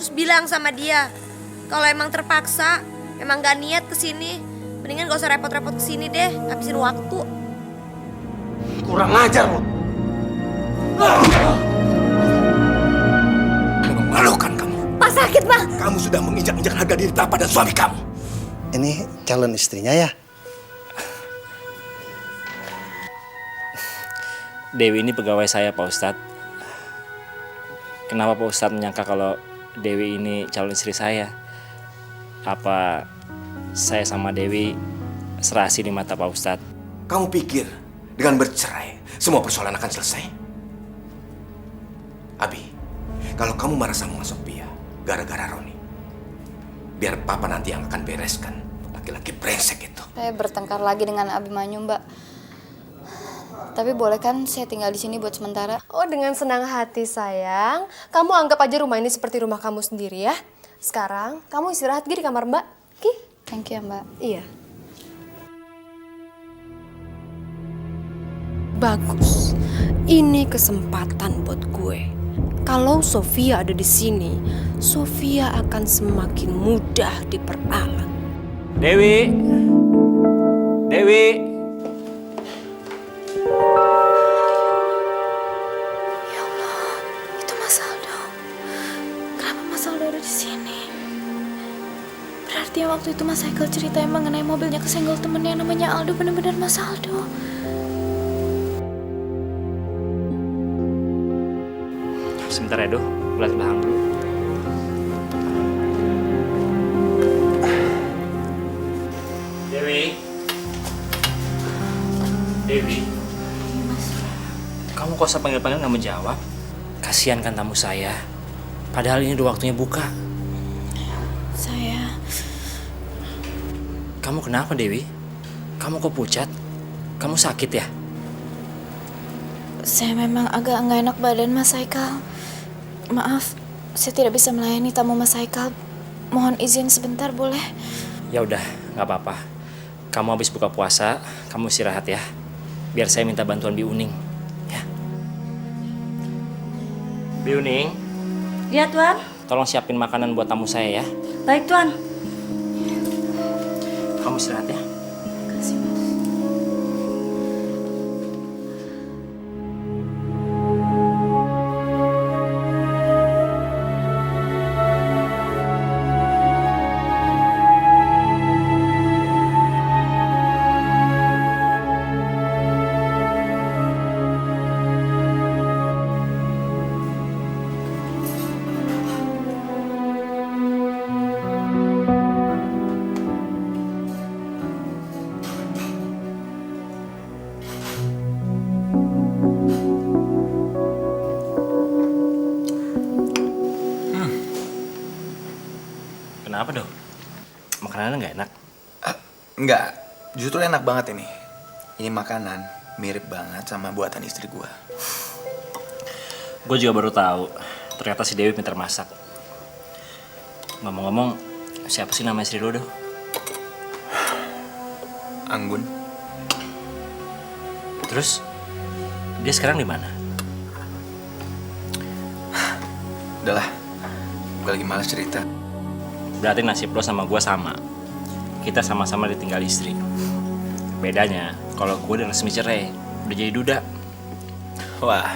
harus bilang sama dia. Kalau emang terpaksa, emang gak niat kesini, mendingan gak usah repot-repot kesini deh, habisin waktu. Kurang ajar lo. Memalukan kamu. Pak sakit, Pak. Kamu sudah menginjak-injak harga diri Bapak dan suami kamu. Ini calon istrinya ya? Dewi ini pegawai saya, Pak Ustadz. Kenapa Pak Ustadz menyangka kalau Dewi ini calon istri saya? Apa saya sama Dewi serasi di mata Pak Ustadz? Kamu pikir dengan bercerai semua persoalan akan selesai? Abi, kalau kamu marah sama Sophia gara-gara Roni, biar Papa nanti yang akan bereskan laki-laki brengsek itu. Saya bertengkar lagi dengan Abimanyu, Mbak. Tapi boleh kan saya tinggal di sini buat sementara? Oh, dengan senang hati sayang. Kamu anggap aja rumah ini seperti rumah kamu sendiri ya. Sekarang kamu istirahat di kamar Mbak. Oke? Thank you, Mbak. Iya. Bagus. Ini kesempatan buat gue. Kalau Sofia ada di sini, Sofia akan semakin mudah diperalat. Dewi! Dewi! Ya Allah, itu Mas Aldo. Kenapa Mas Aldo ada di sini? Berarti waktu itu Mas Michael ceritain mengenai mobilnya kesenggol temennya yang namanya Aldo benar-benar Mas Aldo. Sebentar ya, lihat belakang dulu. Dewi. Dewi. Kamu kok saya panggil-panggil nggak menjawab? Kasihan kan tamu saya. Padahal ini udah waktunya buka. Saya... Kamu kenapa, Dewi? Kamu kok pucat? Kamu sakit ya? Saya memang agak nggak enak badan Mas Michael. Maaf, saya tidak bisa melayani tamu Mas Michael. Mohon izin sebentar boleh? Ya udah, nggak apa-apa. Kamu habis buka puasa, kamu istirahat ya. Biar saya minta bantuan Bi Uning, ya. Bi Uning, Ya, Tuan. tolong siapin makanan buat tamu saya ya. Baik, Tuan. Kamu istirahat ya. Kasih, Mas. Kenapa dong? Makanannya nggak enak? Enggak, justru enak banget ini. Ini makanan mirip banget sama buatan istri gua. Gue juga baru tahu. Ternyata si Dewi pintar masak. Ngomong-ngomong, siapa sih nama istri lo, Do? Anggun. Terus dia sekarang di mana? Udahlah, gue lagi malas cerita. Berarti nasib lo sama gue sama. Kita sama-sama ditinggal istri. Bedanya, kalau gue udah resmi cerai, udah jadi duda. Wah,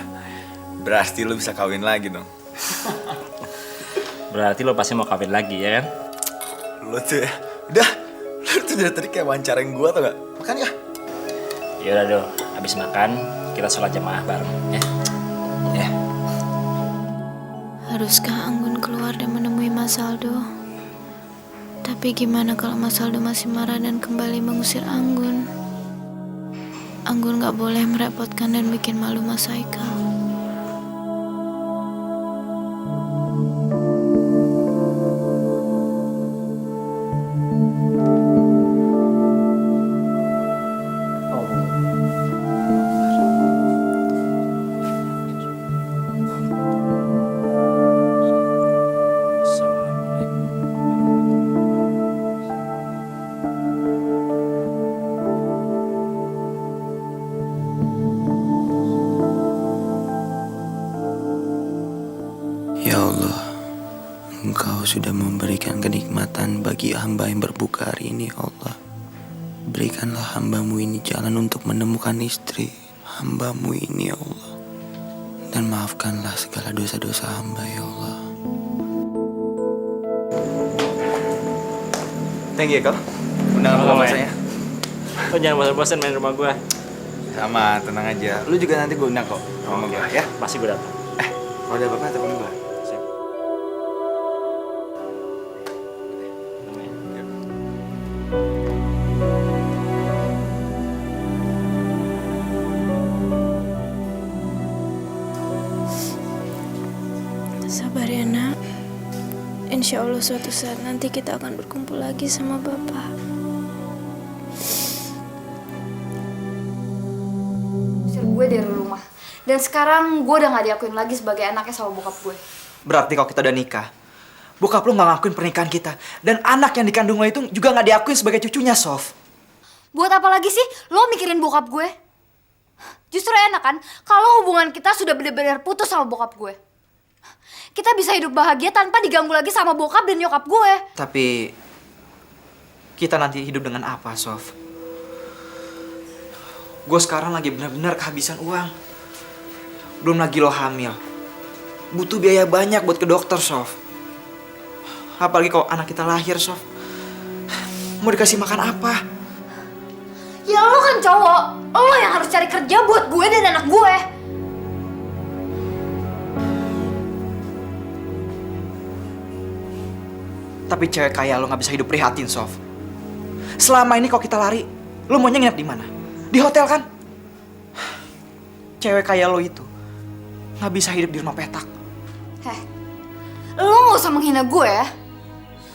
berarti lu bisa kawin lagi dong. Berarti lo pasti mau kawin lagi, ya kan? Lu tuh ya, udah. Lu tuh dari tadi kayak wawancarain gua tau gak? Makan ya? Yaudah, Do. Habis makan, kita sholat jamaah bareng, ya? Ya. Haruskah Anggun keluar dan menemui Mas Aldo? Tapi gimana kalau Mas Aldo masih marah dan kembali mengusir Anggun? Anggun gak boleh merepotkan dan bikin malu Mas Haikal. Ya Allah, Engkau sudah memberikan kenikmatan bagi hamba yang berbuka hari ini, Allah. Berikanlah hambamu ini jalan untuk menemukan istri hambamu ini, ya Allah. Dan maafkanlah segala dosa-dosa hamba, ya Allah. Thank you, Kak. Undangan buka puasanya. Lo jangan bosan-bosan main rumah gue. Sama, tenang aja. Lu juga nanti gue undang kok sama gue, ya. Pasti gue datang. Kalau ada apa-apa, telepon gue. Sabar ya nak. Insya Allah suatu saat nanti kita akan berkumpul lagi sama Bapak. Usir gue dari rumah. Dan sekarang gue udah gak diakuin lagi sebagai anaknya sama bokap gue. Berarti kalau kita udah nikah, bokap lo gak ngakuin pernikahan kita. Dan anak yang dikandung lo itu juga gak diakuin sebagai cucunya, Sof. Buat apa lagi sih lo mikirin bokap gue? Justru enak kan kalau hubungan kita sudah benar-benar putus sama bokap gue. Kita bisa hidup bahagia tanpa diganggu lagi sama bokap dan nyokap gue. Tapi kita nanti hidup dengan apa, Sof? Gue sekarang lagi benar-benar kehabisan uang. Belum lagi lo hamil. Butuh biaya banyak buat ke dokter, Sof. Apalagi kalau anak kita lahir, Sof. Mau dikasih makan apa? Ya lo kan cowok, lo yang harus cari kerja buat gue dan anak gue. Tapi cewek kaya lo gak bisa hidup prihatin, Sof. Selama ini kalau kita lari, lo maunya nginep di mana? Di hotel kan? Cewek kaya lo itu gak bisa hidup di rumah petak. Heh, lo gak usah menghina gue ya.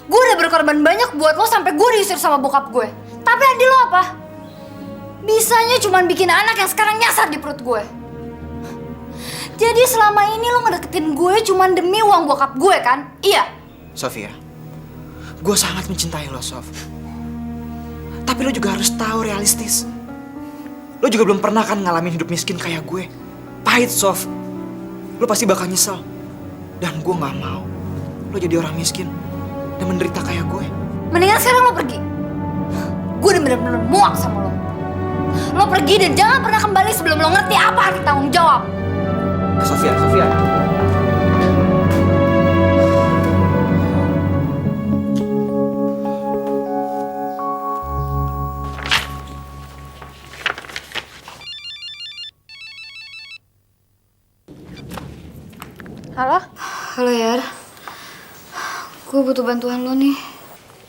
Gue udah berkorban banyak buat lo sampai gue diusir sama bokap gue. Tapi Andi lo apa? Bisanya cuma bikin anak yang sekarang nyasar di perut gue. Jadi selama ini lo ngedeketin gue cuma demi uang bokap gue kan? Iya. Sofia, gue sangat mencintai lo, Sof. Tapi lo juga harus tahu realistis. Lo juga belum pernah kan ngalamin hidup miskin kayak gue. Pahit, Sof. Lo pasti bakal nyesel. Dan gue gak mau lo jadi orang miskin dan menderita kayak gue. Mendingan sekarang lo pergi. Gue udah bener-bener muak sama lo. Lo pergi dan jangan pernah kembali sebelum lo ngerti apa arti tanggung jawab. Sofia. Halo? Halo Yar. Gue butuh bantuan lo nih.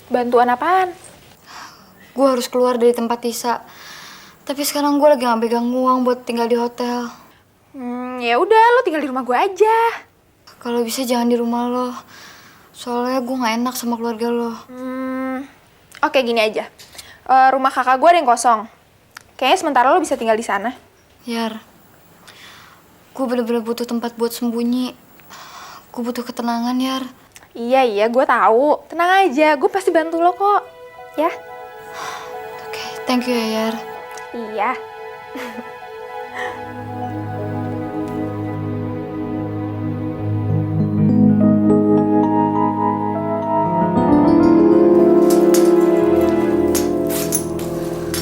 Bantuan apaan? Gue harus keluar dari tempat Tisa. Tapi sekarang gue lagi gak pegang uang buat tinggal di hotel. Ya udah, lo tinggal di rumah gue aja. Kalau bisa jangan di rumah lo. Soalnya gue gak enak sama keluarga lo. Oke, gini aja. Rumah kakak gue ada yang kosong. Kayaknya sementara lo bisa tinggal di sana. Yar, gue bener-bener butuh tempat buat sembunyi. Gue butuh ketenangan, Yar. Iya, gue tahu. Tenang aja, gue pasti bantu lo kok. Ya? Oke, thank you ya, Yar. Iya.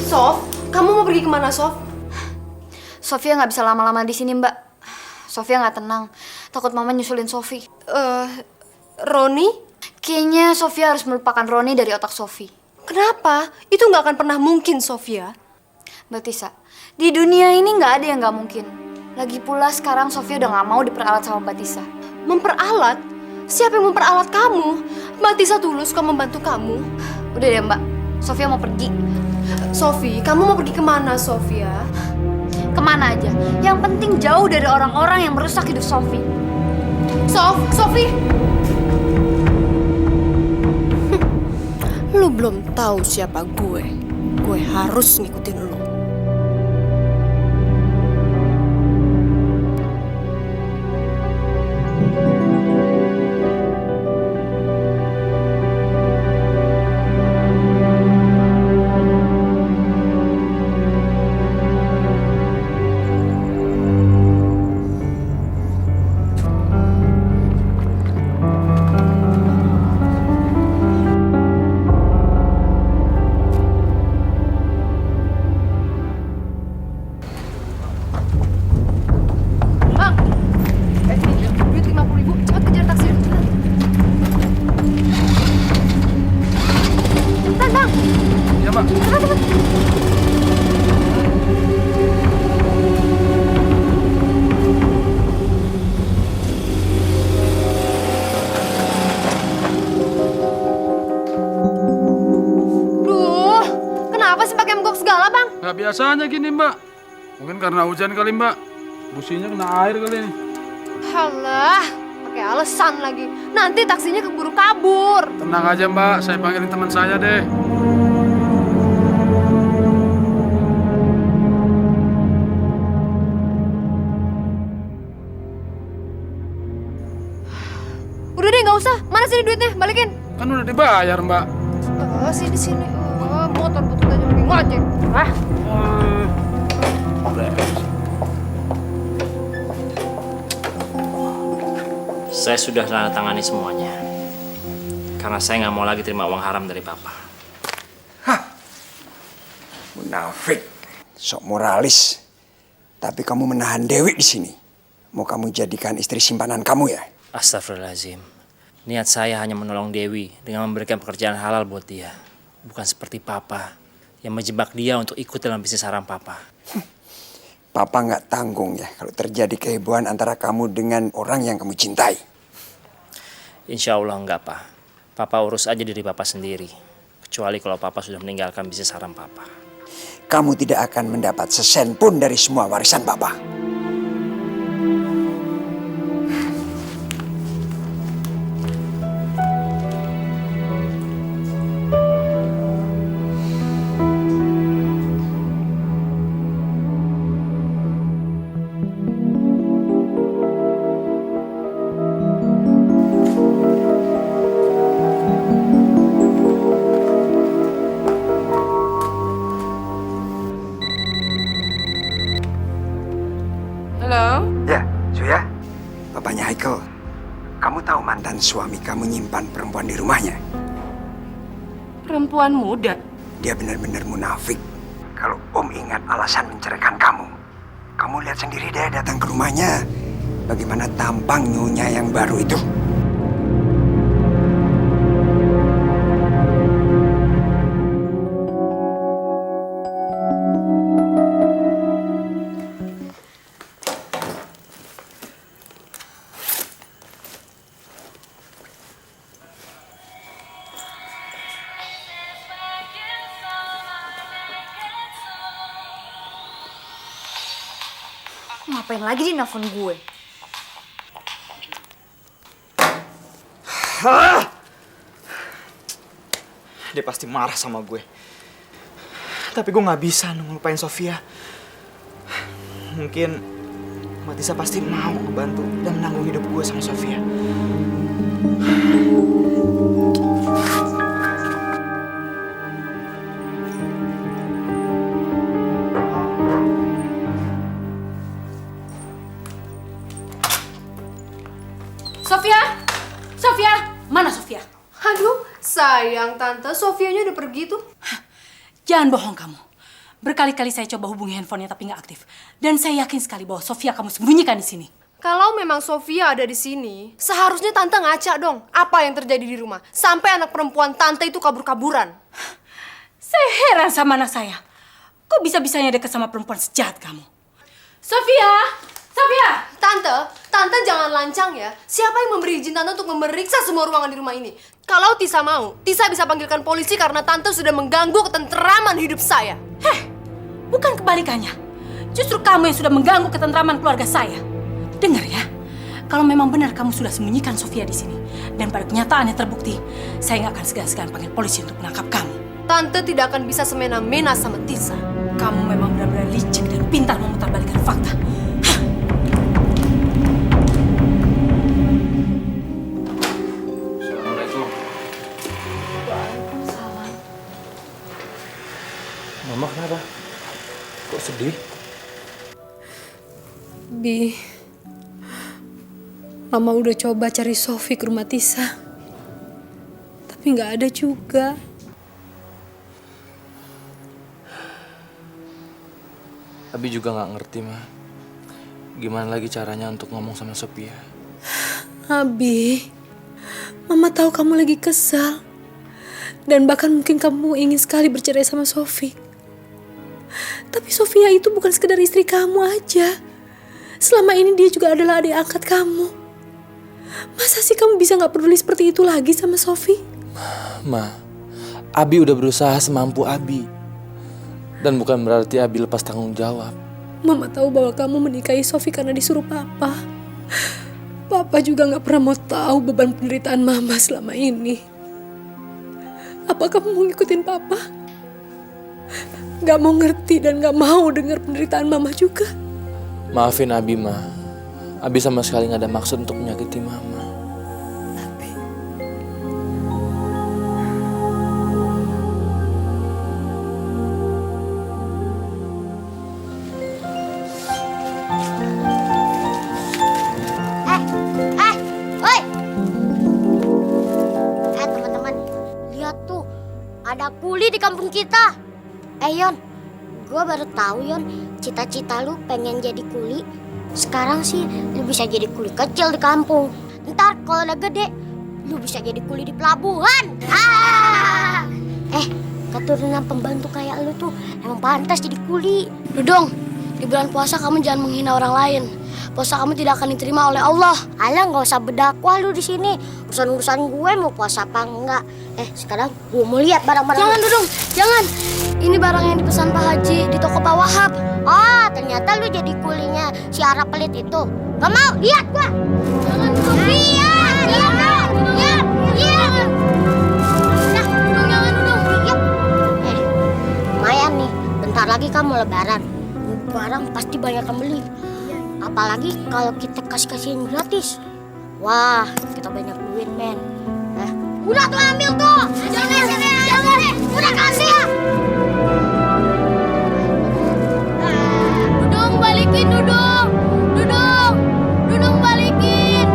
Sof, kamu mau pergi kemana, Sof? Sofia nggak bisa lama-lama di sini, Mbak. Sofia nggak tenang. Takut Mama nyusulin Sofi. Roni? Kayaknya Sofia harus melupakan Roni dari otak Sofi. Kenapa? Itu nggak akan pernah mungkin, Sofia. Mbak Tisa, di dunia ini nggak ada yang nggak mungkin. Lagi pula sekarang Sofia udah nggak mau diperalat sama Mbak Tisa. Memperalat? Siapa yang memperalat kamu? Mbak Tisa tulus suka membantu kamu. Udah deh, Mbak. Sofia mau pergi. Sofi, kamu mau pergi kemana, Sofia? Kemana aja. Yang penting jauh dari orang-orang yang merusak hidup Sofi. Sofi! Lu belum tahu siapa gue. Gue harus ngikutin lu. biasanya gini mbak. Mungkin karena hujan kali mbak. Businya kena air kali ini. Halah, pakai alasan lagi. Nanti taksinya keburu kabur. Tenang aja mbak, saya panggilin teman saya deh. Udah deh, nggak usah. Mana sini duitnya? Balikin. Kan udah dibayar mbak. Oh, sini. Motor butut aja lagi ngojek. Ah. Saya sudah tanda tangani semuanya. Karena saya nggak mau lagi terima uang haram dari papa. Munafik, sok moralis. Tapi kamu menahan Dewi di sini. Mau kamu jadikan istri simpanan kamu ya? Astagfirullahaladzim. Niat saya hanya menolong Dewi dengan memberikan pekerjaan halal buat dia. Bukan seperti papa yang menjebak dia untuk ikut dalam bisnis haram papa. Papa nggak tanggung ya kalau terjadi kehebohan antara kamu dengan orang yang kamu cintai. Insya Allah enggak, Pak. Papa urus aja diri papa sendiri. Kecuali kalau papa sudah meninggalkan bisnis haram papa. Kamu tidak akan mendapat sesen pun dari semua warisan papa. Halo? Ya, Suya. Bapaknya Haikal. Kamu tahu mantan suami kamu nyimpan perempuan di rumahnya? Perempuan muda? Dia benar-benar munafik. Kalau Om ingat alasan menceraikan kamu, kamu lihat sendiri deh datang ke rumahnya. Bagaimana tampang nyonya yang baru itu. Ngapain lagi dia nelfon gue? Dia pasti marah sama gue. Tapi gue nggak bisa ngelupain Sofia. Mungkin Mbak Tisa pasti mau ngebantu dan menanggung hidup gue sama Sofia. Sofia! Mana Sofia? Aduh, sayang Tante, Sofianya udah pergi tuh. Jangan bohong kamu. Berkali-kali saya coba hubungi handphonenya tapi nggak aktif. Dan saya yakin sekali bahwa Sofia kamu sembunyikan di sini. Kalau memang Sofia ada di sini, seharusnya Tante ngaca dong apa yang terjadi di rumah. Sampai anak perempuan Tante itu kabur-kaburan. Saya heran sama anak saya. Kok bisa-bisanya deket sama perempuan sejahat kamu? Sofia! Tante jangan lancang ya. Siapa yang memberi izin Tante untuk memeriksa semua ruangan di rumah ini? Kalau Tisa mau, Tisa bisa panggilkan polisi karena Tante sudah mengganggu ketenteraman hidup saya. Bukan kebalikannya. Justru kamu yang sudah mengganggu ketentraman keluarga saya. Dengar ya, kalau memang benar kamu sudah sembunyikan Sofia di sini dan pada kenyataannya terbukti, saya nggak akan segan-segan panggil polisi untuk menangkap kamu. Tante tidak akan bisa semena-mena sama Tisa. Kamu memang benar-benar licik dan pintar memutarbalikkan fakta. Assalamualaikum. Waalaikumsalam. Mama kenapa? Kok sedih? Bi, Mama udah coba cari Sofi ke rumah Tisa. Tapi nggak ada juga. Abi juga nggak ngerti, Ma. Gimana lagi caranya untuk ngomong sama Sophia? Abi, Mama tahu kamu lagi kesal. Dan bahkan mungkin kamu ingin sekali bercerai sama Sofi. Tapi Sofia itu bukan sekedar istri kamu aja. Selama ini dia juga adalah adik angkat kamu. Masa sih kamu bisa gak peduli seperti itu lagi sama Sofi? Ma, Abi udah berusaha semampu Abi. Dan bukan berarti Abi lepas tanggung jawab. Mama tahu bahwa kamu menikahi Sofi karena disuruh Papa. Papa juga gak pernah mau tahu beban penderitaan Mama selama ini. Apa kamu mau ngikutin Papa? Gak mau ngerti dan gak mau dengar penderitaan Mama juga. Maafin Abi, Ma. Abi sama sekali gak ada maksud untuk menyakiti Mama. Woi! Teman-teman, lihat tuh, ada kuli di kampung kita. Yon, gue baru tahu Yon, cita-cita lu pengen jadi kuli. Sekarang sih lu bisa jadi kuli kecil di kampung. Ntar kalau udah gede, lu bisa jadi kuli di pelabuhan. Keturunan pembantu kayak lu tuh emang pantas jadi kuli. Dudung, di bulan puasa kamu jangan menghina orang lain. Puasa kamu tidak akan diterima oleh Allah. Alah, nggak usah berdakwah lu di sini. Urusan gue mau puasa apa enggak. Sekarang gue mau lihat barang-barang. Jangan Dudung, jangan. Ini barang yang dipesan Pak Haji di toko Pak Wahab. Ternyata lu jadi kulinya si Arab pelit itu. Gak mau, lihat gua. Jangan Dudung. Lihat. Nah, Dudung, jangan Dudung. Lihat. Lumayan nih, bentar lagi kamu lebaran. Barang pasti banyak yang beli. Apalagi kalau kita kasih-kasihin gratis. Wah, kita banyak duit, men. Udah tuh ambil tuh. Jangan. Udah kasih ya. Dudung, balikin Dudung. Dudung balikin.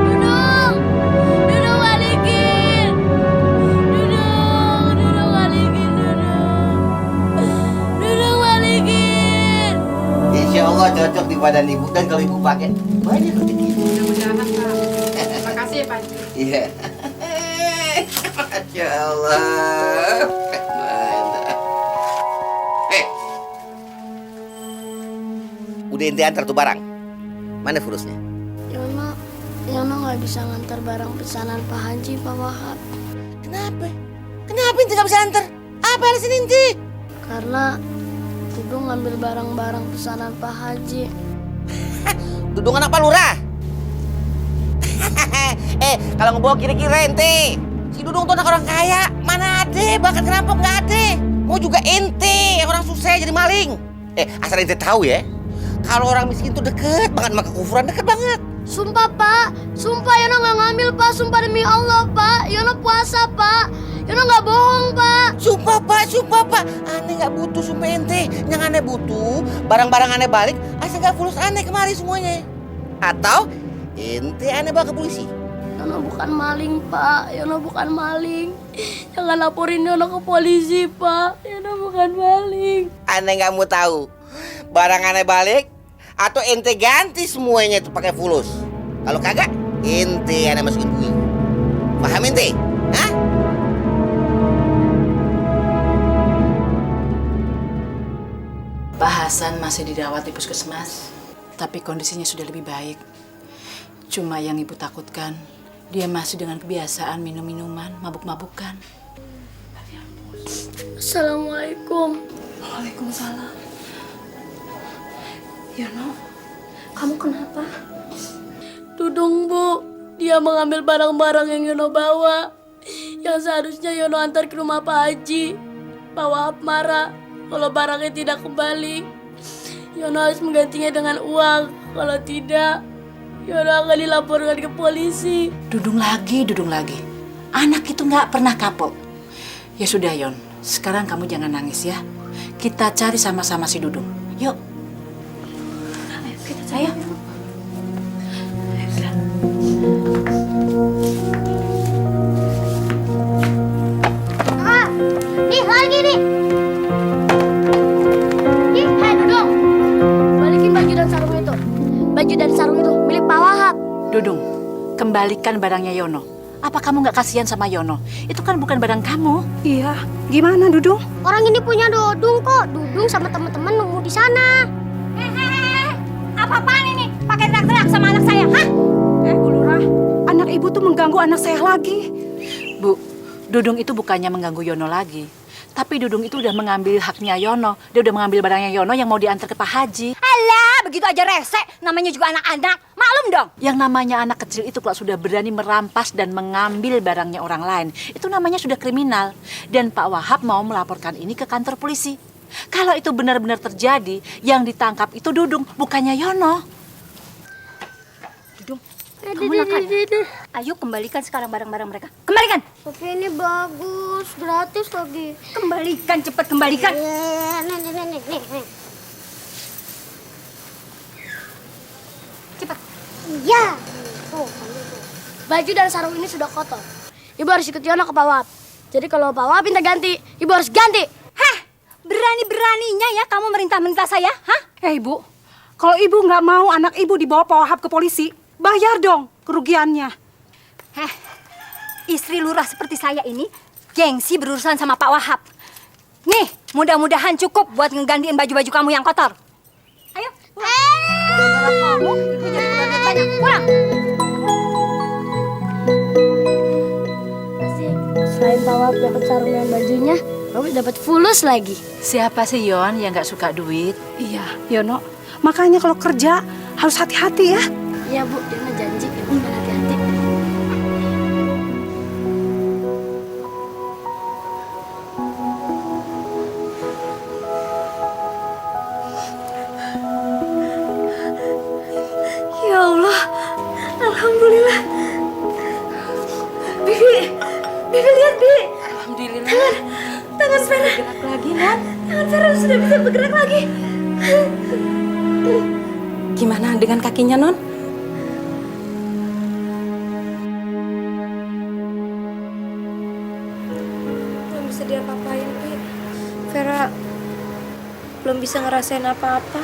Dudung balikin. Dudung balikin. Dudung balikin. Insya Allah cocok di badan ibu, dan kalau ibu pakai banyak rezeki. Mudah-mudahan, Pak. Terima kasih ya, Pak. Iya. Masya Allah. Udah ente antar tuh barang. Mana furusnya? Yono nggak bisa ngantar barang pesanan Pak Haji, Pak Wahab. Kenapa ente nggak bisa antar? Apa alasan ente? Karena Dudung ngambil barang-barang pesanan Pak Haji. Dudung anak Pak Lurah. Kalau ngebawa kira-kira ente. Si Dudung tuh anak orang kaya. Mana ada, bahkan kenapa nggak ada. Mau juga ente, orang susah jadi maling. Asal ente tahu ya. Kalau orang miskin tuh deket banget sama kekufuran, deket banget. Sumpah Pak, sumpah Yono nggak ngambil Pak, sumpah demi Allah Pak. Yono puasa Pak, Yono nggak bohong Pak. Sumpah Pak, aneh nggak butuh sumpah ente. Yang aneh butuh, barang-barang aneh balik, asal nggak fulus aneh kemari semuanya. Atau ente aneh bawa ke polisi. Yono bukan maling Pak, Yono bukan maling. Jangan laporin Yono ke polisi Pak, Yono bukan maling. Aneh nggak mau tahu, barang aneh balik atau ente ganti semuanya itu pakai fulus. Kalau kagak, ente aneh masukin bui. Paham ente? Hah? Pak Hasan masih dirawat di puskesmas, tapi kondisinya sudah lebih baik. Cuma yang ibu takutkan, dia masih dengan kebiasaan minum-minuman, mabuk-mabukan. Assalamualaikum. Waalaikumsalam. Yono, kamu kenapa? Dudung Bu, dia mengambil barang-barang yang Yono bawa. Yang seharusnya Yono antar ke rumah Pak Haji. Pak Wahab marah kalau barangnya tidak kembali. Yono harus menggantinya dengan uang. Kalau tidak, Yono akan dilaporkan ke polisi. Dudung lagi. Anak itu nggak pernah kapok. Ya sudah Yon, sekarang kamu jangan nangis ya. Kita cari sama-sama si Dudung. Yuk. Ayo kita cari. Ayo. Nih lagi nih. Hai Dudung, balikin baju dan sarung itu. Baju dan sarung itu milik Pak Wahab. Dudung, kembalikan barangnya Yono. Apa kamu nggak kasihan sama Yono? Itu kan bukan barang kamu. Iya, gimana Dudung? Orang ini punya Dudung kok. Dudung sama teman-teman nunggu di sana. Apa-apaan ini? Pakai teriak-teriak sama anak saya, hah? Bu Lurah, anak ibu tuh mengganggu anak saya lagi. Bu, Dudung itu bukannya mengganggu Yono lagi, Tapi Dudung itu udah mengambil haknya Yono. Dia udah mengambil barangnya Yono yang mau diantar ke Pak Haji. Alah, begitu aja rese. Namanya juga anak-anak. Maklum dong. Yang namanya anak kecil itu kalau sudah berani merampas dan mengambil barangnya orang lain, itu namanya sudah kriminal. Dan Pak Wahab mau melaporkan ini ke kantor polisi. Kalau itu benar-benar terjadi, yang ditangkap itu Dudung, bukannya Yono. Dudung, kamu lakukan. Ayo kembalikan sekarang barang-barang mereka. Kembalikan. Tapi ini bagus, gratis lagi. Kembalikan, cepat kembalikan. Nih. Cepat. Iya. Baju dan sarung ini sudah kotor. Ibu harus ikut Yono ke Pak Wahab. Jadi kalau Pak Wahab minta ganti, ibu harus ganti. Hah? Berani-beraninya ya kamu merintah-merintah saya? Hah? Ibu, kalau ibu nggak mau anak ibu dibawa Pak Wahab ke polisi, bayar dong kerugiannya. Istri lurah seperti saya ini gengsi berurusan sama Pak Wahab. Nih, mudah-mudahan cukup buat ngegantiin baju-baju kamu yang kotor. Ayo. Gara-gara kamu, ibu jadi keluarga banyak. Pulang. Selain Pak Wahab dapat sarung dan bajunya, kamu dapat fulus lagi. Siapa sih Yon yang nggak suka duit? Iya, Yono. Makanya kalau kerja harus hati-hati ya. Iya Bu, Yono janji ibu akan hati-hati. Ya Allah, alhamdulillah. Bibi lihat, Bi. Alhamdulillah. Tangan Vera. Bergerak lagi, Nan. Tangan Vera sudah bisa bergerak lagi. Gimana dengan kakinya, Non? Belum bisa diapa-apain, Pi. Vera belum bisa ngerasain apa-apa.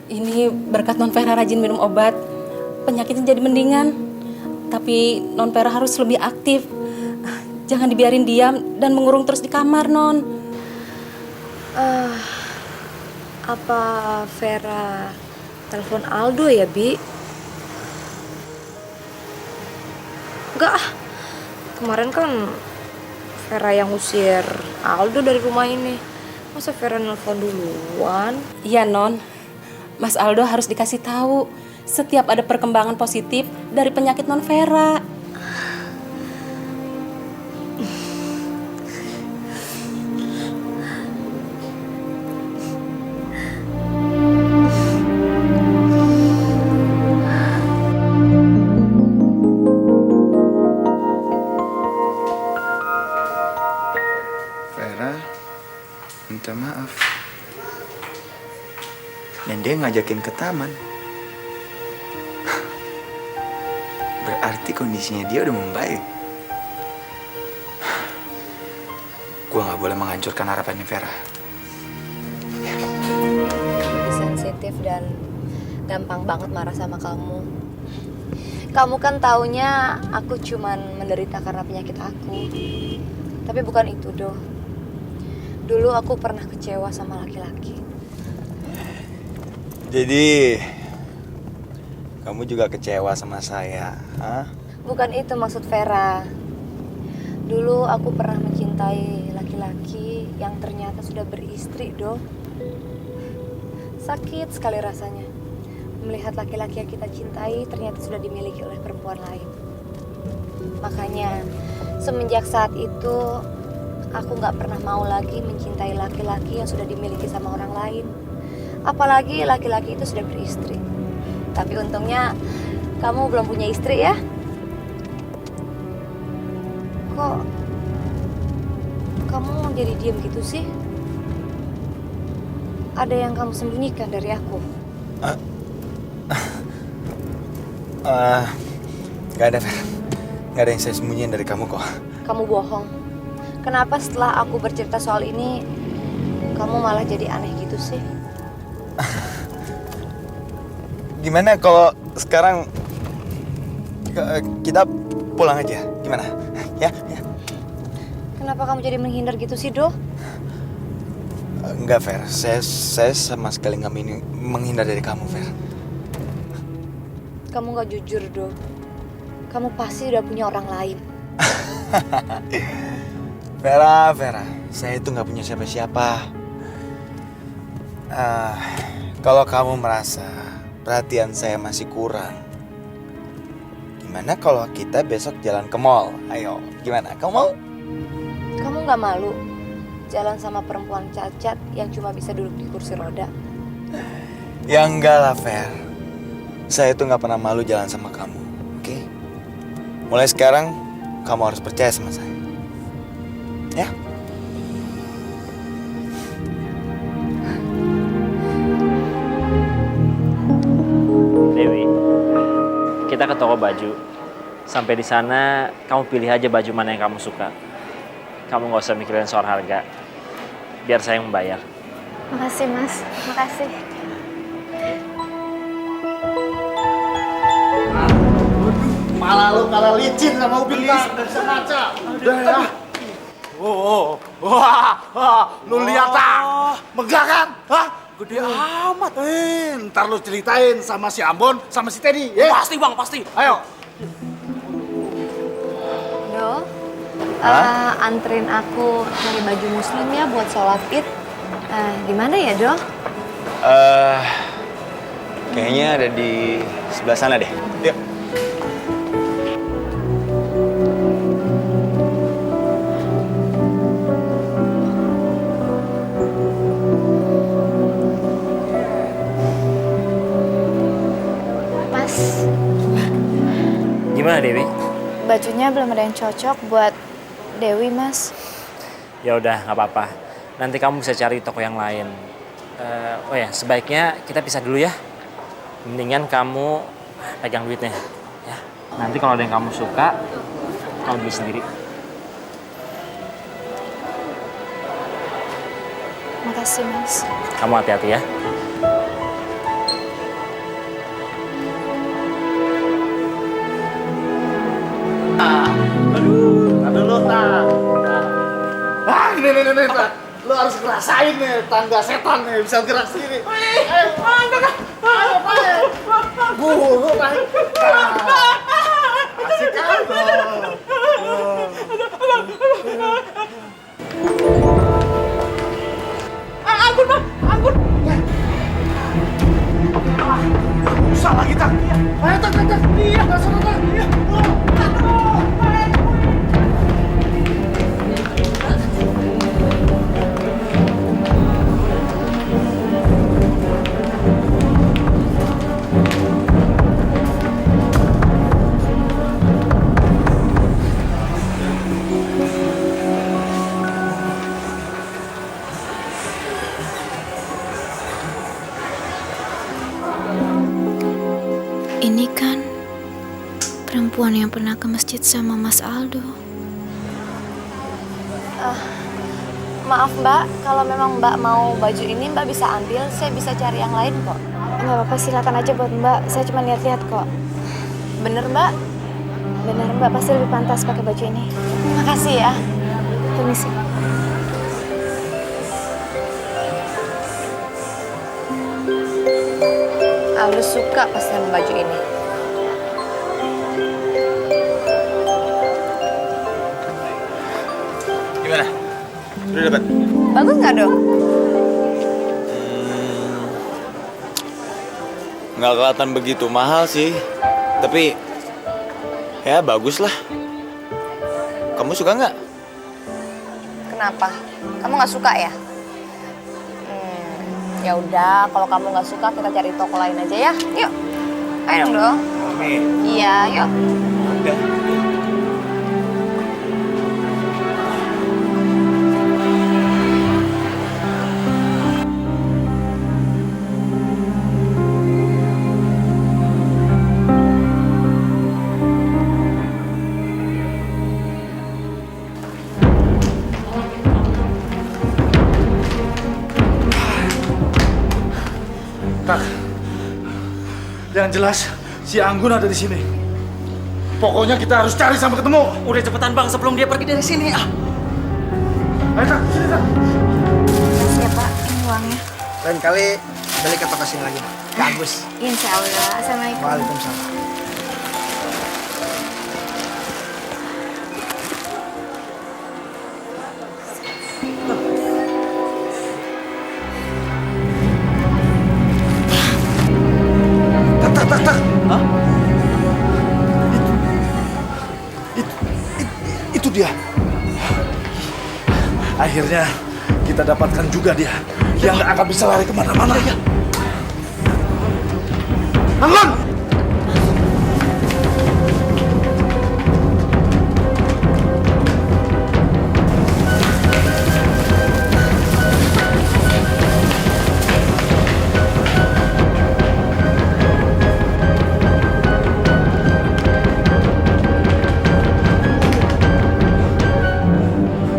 Ini berkat Non Vera rajin minum obat, penyakitnya jadi mendingan. Tapi Non Vera harus lebih aktif. Jangan dibiarin diam dan mengurung terus di kamar, Non. Apa Vera telepon Aldo ya, Bi? Enggak ah. Kemarin kan Vera yang usir Aldo dari rumah ini. Masa Vera nelfon duluan? Iya, Non. Mas Aldo harus dikasih tahu setiap ada perkembangan positif dari penyakit Non Vera. Vera minta maaf. Dan dia ngajakin ke taman. Berarti kondisinya dia udah membaik. Gue gak boleh menghancurkan harapannya Vera. Sensitif dan gampang banget marah sama kamu. Kamu kan taunya aku cuman menderita karena penyakit aku. Tapi bukan itu, Do. Dulu aku pernah kecewa sama laki-laki. Jadi kamu juga kecewa sama saya, hah? Bukan itu maksud Vera. Dulu aku pernah mencintai laki-laki yang ternyata sudah beristri, Do. Sakit sekali rasanya melihat laki-laki yang kita cintai ternyata sudah dimiliki oleh perempuan lain. Makanya semenjak saat itu aku gak pernah mau lagi mencintai laki-laki yang sudah dimiliki sama orang lain. Apalagi laki-laki itu sudah beristri. Tapi untungnya kamu belum punya istri ya. Kok kamu jadi diem gitu sih? Ada yang kamu sembunyikan dari aku? Gak ada, Fer. Gak ada yang saya sembunyiin dari kamu kok. Kamu bohong. Kenapa setelah aku bercerita soal ini, kamu malah jadi aneh gitu sih? Gimana kalau sekarang kita pulang aja? Gimana? Ya? Kenapa kamu jadi menghindar gitu sih, Do? Enggak, Fer. Saya sama sekali nggak menghindar dari kamu, Fer. Kamu gak jujur, Do. Kamu pasti udah punya orang lain. Vera, saya itu nggak punya siapa-siapa. Kalau kamu merasa perhatian saya masih kurang, gimana kalau kita besok jalan ke mall? Ayo, gimana? Kamu mau? Kamu nggak malu jalan sama perempuan cacat yang cuma bisa duduk di kursi roda? Ya enggak lah, Ver. Saya itu nggak pernah malu jalan sama kamu, oke? Mulai sekarang, kamu harus percaya sama saya. Ya? Dewi, kita ke toko baju. Sampai di sana, kamu pilih aja baju mana yang kamu suka. Kamu nggak usah mikirin soal harga. Biar saya yang membayar. Makasih Mas, makasih. Malah lu kalah licin sama Ubin Pak, nggak bisa ngaca. Udah ya. Wah, lu lihat ah, megah kan? Hah? Gede amat. Ntar lu ceritain sama si Ambon, sama si Teddy, ya? Pasti bang, pasti. Ayo. Do, anterin aku cari baju muslim ya buat sholat id. Di mana ya, Do? Kayaknya ada di sebelah sana deh. Yuk. Mas, Gimana Dewi? bajunya belum ada yang cocok buat Dewi, Mas. Ya udah, nggak apa-apa. Nanti kamu bisa cari toko yang lain. Oh ya, sebaiknya kita pisah dulu ya. Mendingan kamu pegang duitnya, ya. Nanti kalau ada yang kamu suka, kamu beli sendiri. Makasih, Mas. Kamu hati-hati ya. Aduh lu tak. Nih, tak. Lu harus ngerasain nih tangga setan nih, bisa gerak sendiri. Ayo, Guru, naik. Asik kan? Ampun, Bang. Ampun. Usah lagi, tak. Ayo, tak. Iya, nggak salah, tak. Iya. Ini kan perempuan yang pernah ke masjid sama Mas Aldo. Maaf Mbak, kalau memang Mbak mau baju ini Mbak bisa ambil, saya bisa cari yang lain kok. Nggak apa-apa, silakan aja buat Mbak, saya cuma lihat-lihat kok. Bener Mbak? Bener Mbak, pasti lebih pantas pakai baju ini. Makasih ya. Permisi. Aldo suka pasti sama baju ini. Gimana? Udah dapat? Bagus nggak dong? Nggak kelihatan begitu mahal sih. Tapi ya bagus lah. Kamu suka nggak? Kenapa? Kamu nggak suka ya? Ya udah, kalau kamu nggak suka kita cari toko lain aja ya. Yuk, ayo dong. Iya, yuk. Udah. Tak. Yang jelas si Anggun ada di sini. Pokoknya kita harus cari sampai ketemu. Udah cepetan bang sebelum dia pergi dari sini. Ayo tak, sini tak. Makasih ya Pak, ini uangnya. Lain kali balik ke toko sini lagi. Bagus. Insya Allah. Assalamualaikum. Waalaikumsalam. Akhirnya kita dapatkan juga dia. Dia nggak akan bisa lari kemana-mana. Ya. Anggun!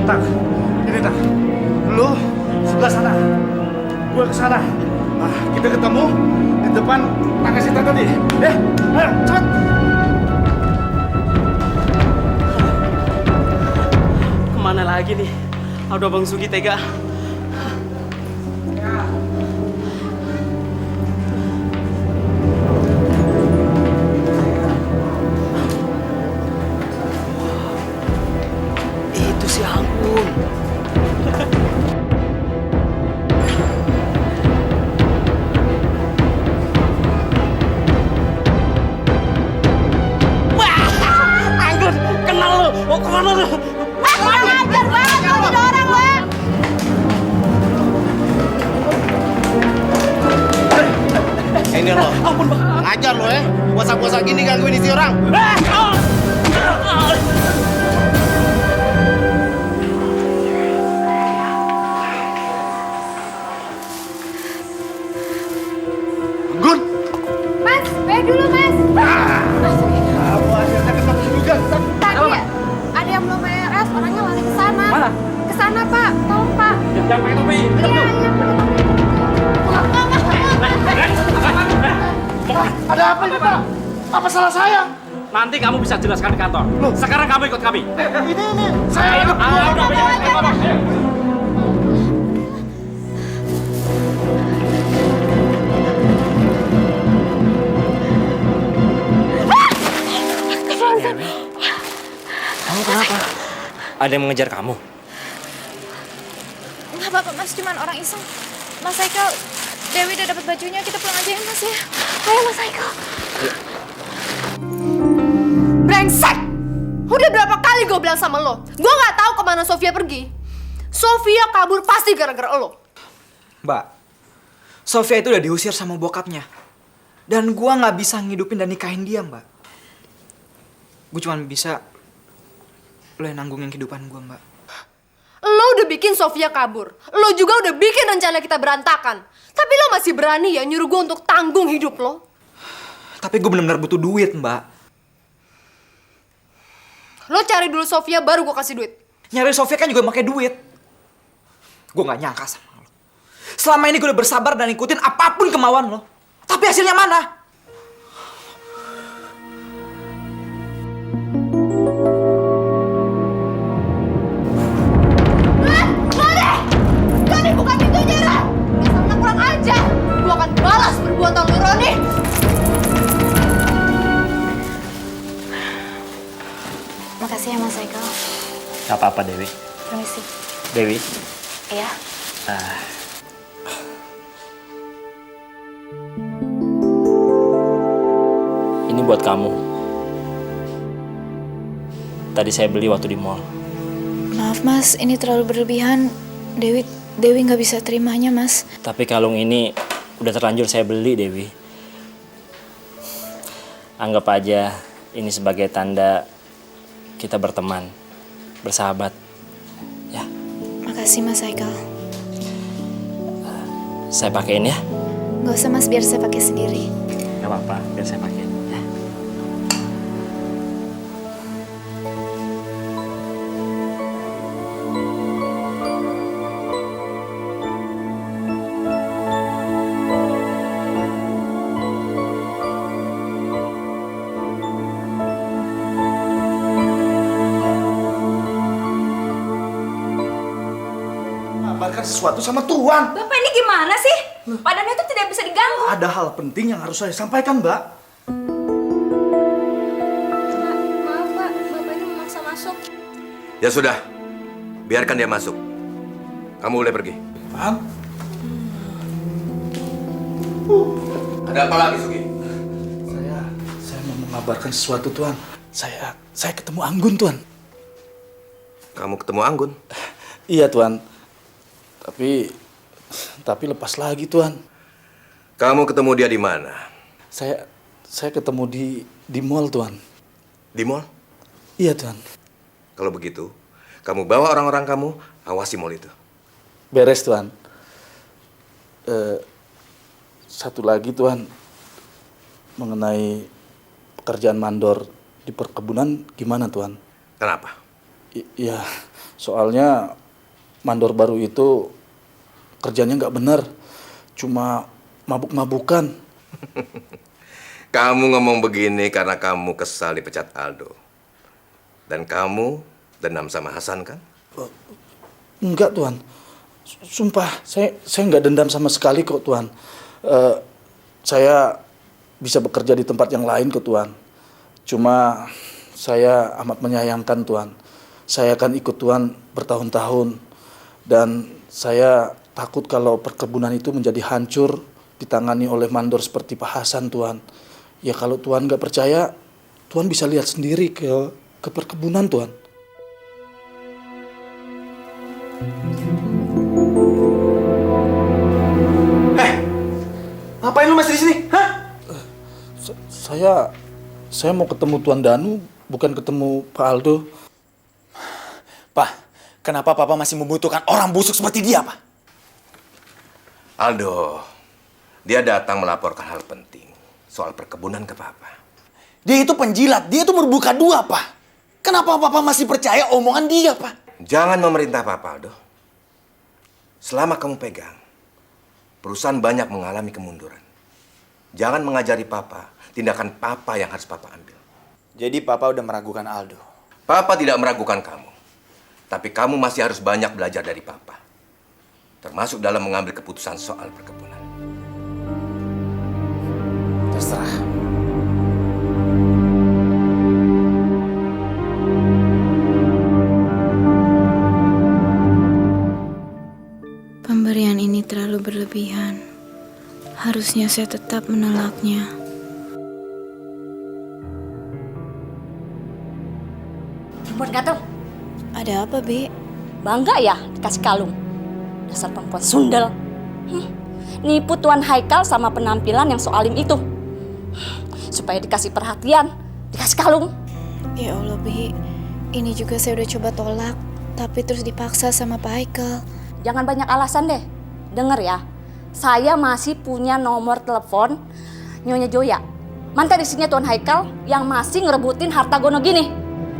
Tak, ini tak. Lu sebelah sana. Gue ke sana. Nah, kita ketemu di depan Takashita tadi. Ayo, cepat. Kemana lagi nih? Aduh, Bang Sugi tega. Itu si Anggun. Anggun, kenal lu. Mau kemana lu? Kurang ajar banget kalau ada orang, Bang. Ini lo. Ampun, Bang. Ngajar lo ya. Puasa-puasa gini gangguin isi orang. Gun! Mas, baik dulu, Mas. Kamu akhirnya ketemu juga. Tadi ada yang belum beres, orangnya lari ke sana. Mana? Ke sana, Pak. Tolong, Pak. Jangan pakai topi. Ada apa ini, Pak? Apa salah saya? Nanti kamu bisa jelaskan di kantor. Sekarang kamu ikut kami. Ini. Saya ikut. Kamu kenapa? Ada yang mengejar kamu? Nggak apa-apa Mas, cuman orang iseng. Mas Haikal, Dewi udah dapat bajunya, kita pulang aja ya Mas ya. Ayo Mas Haikal. Brengsek! Udah berapa kali gue bilang sama lo? Gue nggak tahu kemana Sofia pergi. Sofia kabur pasti gara-gara lo. Mbak, Sofia itu udah diusir sama bokapnya. Dan gua nggak bisa ngidupin dan nikahin dia, Mbak. Gue cuma bisa lo yang nanggungin kehidupan gua, Mbak. Lo udah bikin Sofia kabur. Lo juga udah bikin rencana kita berantakan. Tapi lo masih berani ya nyuruh gue untuk tanggung hidup lo? Tapi gue benar-benar butuh duit, Mbak. Lo cari dulu Sofia, baru gue kasih duit. Nyari Sofia kan juga pakai duit. Gue nggak nyangka sama lo. Selama ini gue udah bersabar dan ikutin apapun kemauan lo. Tapi hasilnya mana? Roni, buka pintunya, Ron! Dasar anak kurang ajar! Gue akan balas perbuatan lo, Roni! Makasih ya Mas Haikal. Gak apa-apa, Dewi. Permisi. Dewi. Iya. Ini buat kamu. Tadi saya beli waktu di mall. Maaf Mas, ini terlalu berlebihan. Dewi nggak bisa terimanya Mas. Tapi kalung ini udah terlanjur saya beli, Dewi. Anggap aja ini sebagai tanda kita berteman, bersahabat. Ya. Makasih Mas Haikal. Saya pakein ya. Gak usah Mas, biar saya pakai sendiri. Gak apa-apa, biar saya pakein. Ya. Kabarkan sesuatu sama Tuan. Bapak ini gimana sih? Badannya itu tidak bisa diganggu. Ada hal penting yang harus saya sampaikan, Mbak. Maaf Pak, Bapak ini memaksa masuk. Ya sudah, biarkan dia masuk. Kamu boleh pergi. Paham? Ada apa lagi, Sugi? Saya mau mengabarkan sesuatu, Tuan. Saya ketemu Anggun, Tuan. Kamu ketemu Anggun? Iya Tuan. Tapi lepas lagi Tuan. Kamu ketemu dia di mana? Saya ketemu di mall Tuan. Di mall? Iya Tuan. Kalau begitu, kamu bawa orang-orang kamu, awasi mall itu. Beres Tuan. Satu lagi Tuan, mengenai pekerjaan mandor di perkebunan gimana Tuan? Kenapa? Iya, soalnya mandor baru itu kerjanya nggak benar, cuma mabuk-mabukan. Kamu ngomong begini karena kamu kesal dipecat Aldo. Dan kamu dendam sama Hasan kan? Enggak Tuan, sumpah saya nggak dendam sama sekali kok Tuan. Saya bisa bekerja di tempat yang lain kok Tuan. Cuma saya amat menyayangkan Tuan. Saya akan ikut Tuan bertahun-tahun. Dan saya takut kalau perkebunan itu menjadi hancur ditangani oleh mandor seperti Pak Hasan Tuan. Ya kalau Tuan nggak percaya, Tuan bisa lihat sendiri ke perkebunan Tuan. Ngapain lu masih di sini? Hah? Saya mau ketemu Tuan Danu, bukan ketemu Pak Aldo. Pak, kenapa Papa masih membutuhkan orang busuk seperti dia, Pak? Aldo, dia datang melaporkan hal penting soal perkebunan ke Papa. Dia itu penjilat, dia itu berbuka dua, Pak. Kenapa Papa masih percaya omongan dia, Pak? Jangan memerintah Papa, Aldo. Selama kamu pegang, perusahaan banyak mengalami kemunduran. Jangan mengajari Papa tindakan Papa yang harus Papa ambil. Jadi Papa udah meragukan Aldo? Papa tidak meragukan kamu. Tapi kamu masih harus banyak belajar dari Papa. Termasuk dalam mengambil keputusan soal perkebunan. Terserah. Pemberian ini terlalu berlebihan. Harusnya saya tetap menolaknya. Perempuan gatel. Ada apa, Bi? Bangga ya dikasih kalung. Dasar perempuan sundel. Nipu Tuan Haikal sama penampilan yang so alim itu. Supaya dikasih perhatian, dikasih kalung. Ya Allah, Bi. Ini juga saya udah coba tolak, tapi terus dipaksa sama Pak Haikal. Jangan banyak alasan deh. Dengar ya, saya masih punya nomor telepon Nyonya Joya, mantan istrinya Tuan Haikal yang masih ngerebutin harta gono gini.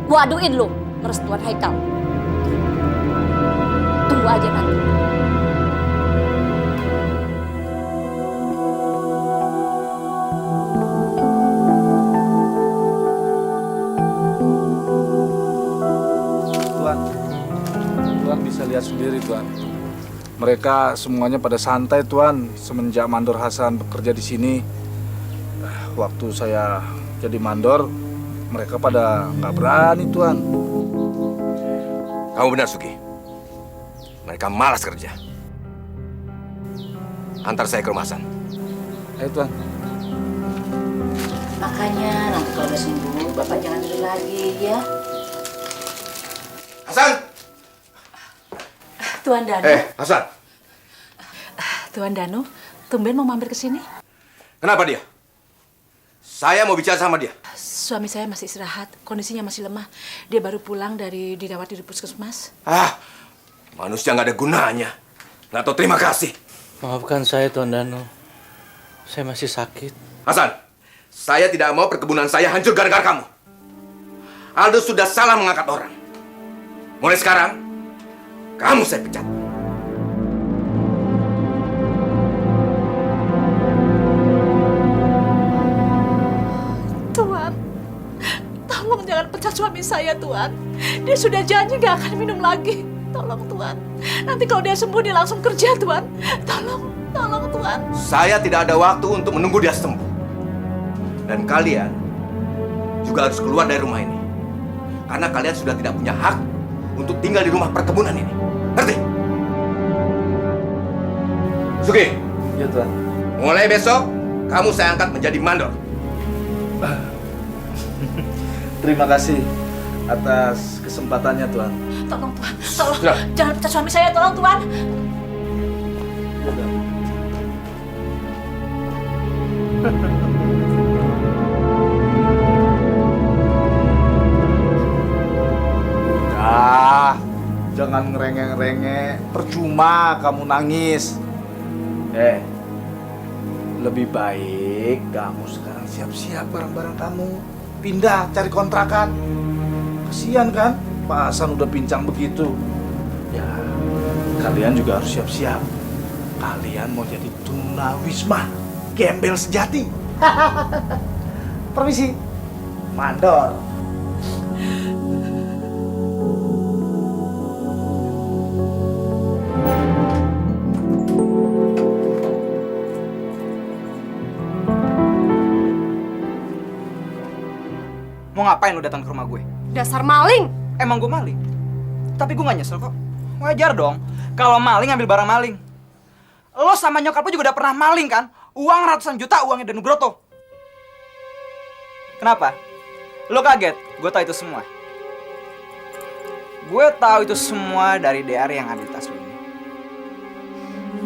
Gua aduin lu, ngeres Tuan Haikal. Tunggu aja nanti. Tuan bisa lihat sendiri Tuan. Mereka semuanya pada santai Tuan semenjak Mandor Hasan bekerja di sini. Waktu saya jadi mandor, mereka pada nggak berani Tuan. Kamu benar Sugi. Mereka malas kerja. Antar saya ke rumah Hasan. Ayo Tuan. Makanya nanti kalau udah sembuh, Bapak jangan tidur lagi ya. Hasan! Tuan Danu. Hasan. Tuan Danu, tumben mau mampir ke sini? Kenapa dia? Saya mau bicara sama dia. Suami saya masih istirahat, kondisinya masih lemah. Dia baru pulang dari dirawat di puskesmas. Manusia nggak ada gunanya. Nggak tahu terima kasih. Maafkan saya, Tuan Danu. Saya masih sakit. Hasan, saya tidak mau perkebunan saya hancur gara-gara kamu. Aldo sudah salah mengangkat orang. Mulai sekarang, kamu saya pecat. Tuan, tolong jangan pecat suami saya, Tuan. Dia sudah janji gak akan minum lagi. Tolong, Tuan. Nanti kalau dia sembuh, dia langsung kerja, Tuan. Tolong, Tuan. Saya tidak ada waktu untuk menunggu dia sembuh. Dan kalian juga harus keluar dari rumah ini. Karena kalian sudah tidak punya hak untuk tinggal di rumah perkebunan ini. Ngerti? Sugi. Iya, Tuan. Mulai besok, kamu saya angkat menjadi mandor. Terima kasih atas kesempatannya, Tuan. Tolong Tuan, tolong. Ya. Jangan pecat suami saya, tolong Tuan. Udah, jangan ngerengek-rengek. Percuma kamu nangis. Lebih baik kamu sekarang siap-siap barang-barang kamu. Pindah, cari kontrakan. Kasihan kan? Pak Hasan udah pincang begitu. Ya, kalian juga harus siap-siap. Kalian mau jadi tunawisma, gembel sejati. Permisi, mandor. Mau ngapain lu datang ke rumah gue? Dasar maling! Emang gue maling? Tapi gue gak nyesel kok. Wajar dong kalau maling ambil barang maling. Lo sama nyokap lo juga udah pernah maling kan? Uang ratusan juta uangnya Danu Broto. Kenapa? Lo kaget? Gue tahu itu semua. Gue tahu itu semua dari DR yang ada di tas lo ini.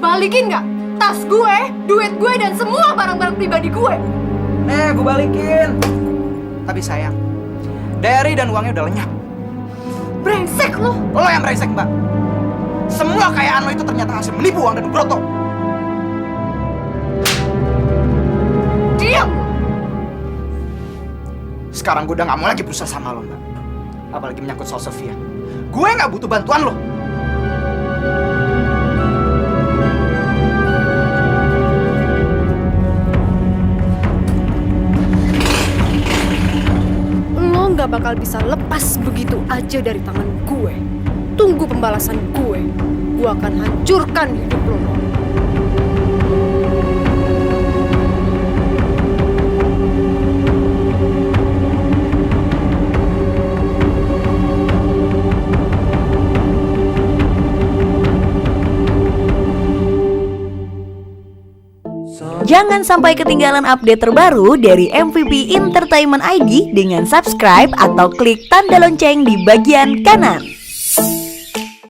Balikin nggak? Tas gue, duit gue, dan semua barang-barang pribadi gue. Gue balikin. Tapi sayang, diary dan uangnya udah lenyap. Brengsek lo! Lo yang brengsek, Mbak. Semua kekayaan lo itu ternyata hasil menipu uang Danu Broto. Diam! Sekarang gue udah gak mau lagi berusaha sama lo, Mbak. Apalagi menyangkut soal Sofia. Gue gak butuh bantuan lo. Lo gak bakal bisa lepas begitu aja dari tangan gue. Tunggu pembalasan gue. Gue akan hancurkan hidup lo. Jangan sampai ketinggalan update terbaru dari MVP Entertainment ID dengan subscribe atau klik tanda lonceng di bagian kanan.